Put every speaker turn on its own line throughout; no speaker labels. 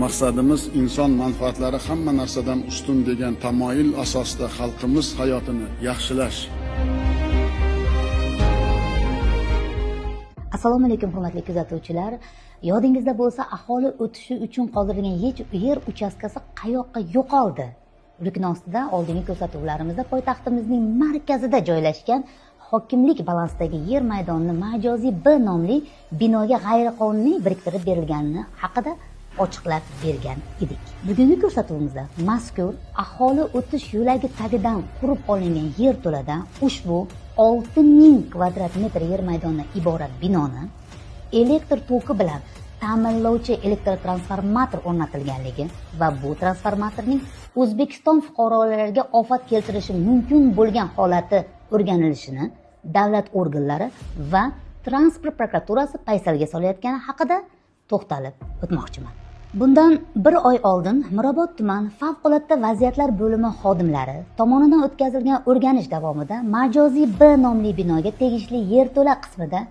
Maqsadimiz inson manfaatlari hamma narsadan ustun degan tamoyil asosida xalqimiz hayotini yaxshilash.
Assalomu alaykum hurmatli kuzatuvchilar. Yodingizda bo'lsa, aholi o'tishi uchun qoldirilgan yer uchastkasi qayoqqa yo'qoldi? Rukn oldingi ko'rsatuvlarimizda poytaxtimizning markazida joylashgan hokimlik balansidagi yer maydonini majoziy B nomli binoga g'ayriqonuniy biriktirib berilgani haqida ochiqlab bergan edik. Bugungi ko'rsatuvimizda mazkur aholi o'tish yo'lagi tagidan qurib olingan yerto'ladan ushbu 6000 kvadrat metr yer maydonidan iborat binoni elektr toki bilan ta'minlovchi elektrotransformator o'rnatilganligi va bu transformatorning O'zbekiston fuqarolariga ofat keltirishi mumkin bo'lgan holati o'rganilishini davlat organlari va transport prokuraturasi paysalga solayotgani haqida to'xtalib o'tmoqchiman. Bundan bir oy oldin Mirobod tuman favqulodda vaziyatlar bo'limi xodimlari tomonidan o'tkazilgan o'rganish davomida majoziy B nomli binoga tegishli yerto'la qismida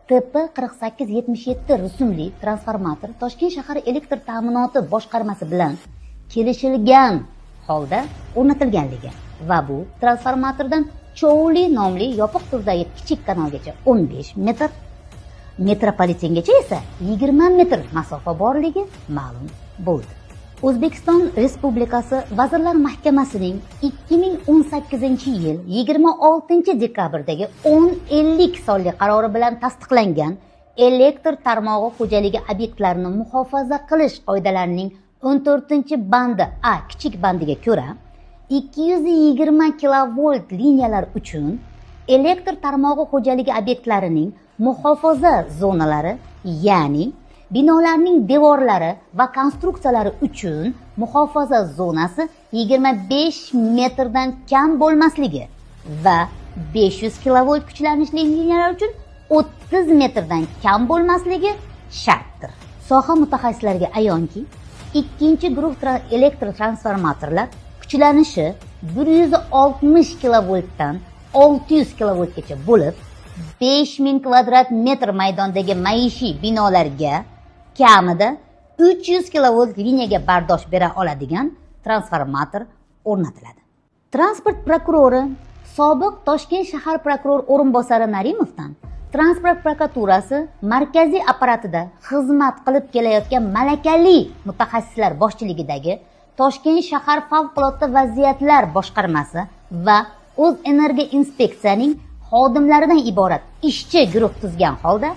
TP 4877 rusumli transformator Toshkent shahar elektr ta'minoti boshqarmasi bilan kelishilgan holda o'rnatilganligi va bu transformatordan Chovli nomli yopiq turdagi kichik kanalgacha 15 metr, metropolitengacha esa 20 metr masofa borligi ma'lum bo'ldi. O'zbekiston Respublikasi Vazirlar Mahkamasining 2018-yil 26 dekabrdagi 1050 sonli qarori bilan tasdiqlangan elektr tarmog'i xo'jaligi obyektlarini muhofaza qilish qoidalarining 14-bandi A kichik bandiga ko'ra 220 kilovolt liniyalar uchun elektr tarmog'i xo'jaligi obyektlarining muhofaza zonalari, ya'ni binolarning devorlari va konstruksiyalari uchun muhofaza zonasi 25 metrdan kam bo'lmasligi va 500 kilovolt kuchlanishli liniyalar uchun 30 metrdan kam bo'lmasligi shartdir. Soha mutaxassislariga ayonki, ikkinchi guruh elektr transformatorlar kuchlanishi 160 kilovoltdan 600 kilovoltgacha bo'lib, 5000 kvadrat metr maydondagi maishiy binolarga kamida 300 kilovolt liniyaga bardosh bera oladigan transformator o'rnatiladi. Transport prokurori sobiq Toshkent shahar prokuror o'rinbosari Narimovdan transport prokuraturasi markaziy apparatida xizmat qilib kelayotgan malakali mutaxassislar boshchiligidagi Toshkent shahar favqulodda vaziyatlar boshqarmasi va O'zenergo inspeksiyaning xodimlaridan iborat ishchi guruh tuzgan holda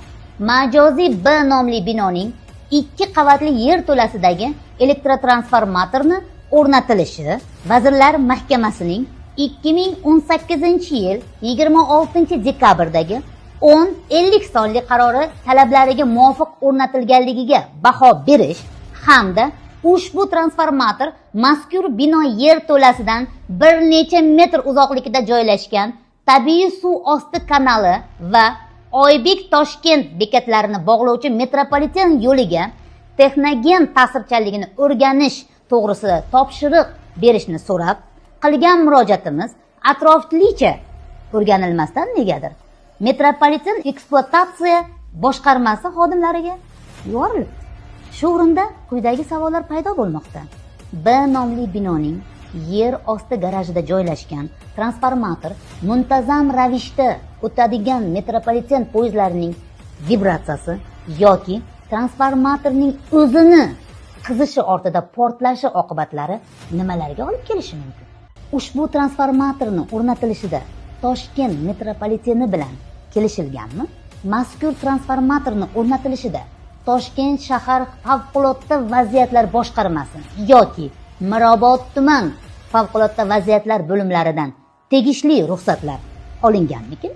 majoziy B nomli binoning 2 qavatli yerto'lasidagi elektrotransformatorni o'rnatilishi Vazirlar Mahkamasining 2018-yil 26 dekabrdagi 1050 sonli qarori talablariga muvofiq o'rnatilganligiga baho berish hamda ushbu transformator mazkur bino yerto'lasidan bir necha metr uzoqlikda joylashgan tabiiy suv osti kanali va Oybek Toshkent bekatlarini bog'lovchi metropoliten yo'liga texnogen ta'sirchanligini o'rganish to'g'risida topshiriq berishni so'rab qilgan murojaatimiz atroflicha o'rganilmasdan negadir metropoliten ekspluatatsiya boshqarmasi xodimlariga yuborildi. Shu o'rinda quyidagi savollar paydo bo'lmoqda. B nomli binoning yer osti garajida joylashgan transformator muntazam ravishda o'tadigan metropoliten poyezdlarining vibratsiyasi yoki transformatorning o'zini qizishi ortida portlashi oqibatlari nimalarga olib kelishi mumkin? Ushbu transformatorning o'rnatilishida Toshkent metropoliteni bilan kelishilganmi? Mazkur transformatorning o'rnatilishida Toshkent shahar favqulodda vaziyatlar boshqarmasi yoki Mirobod tuman favqulodda vaziyatlar bo'limlaridan tegishli ruxsatlar olinganmikin?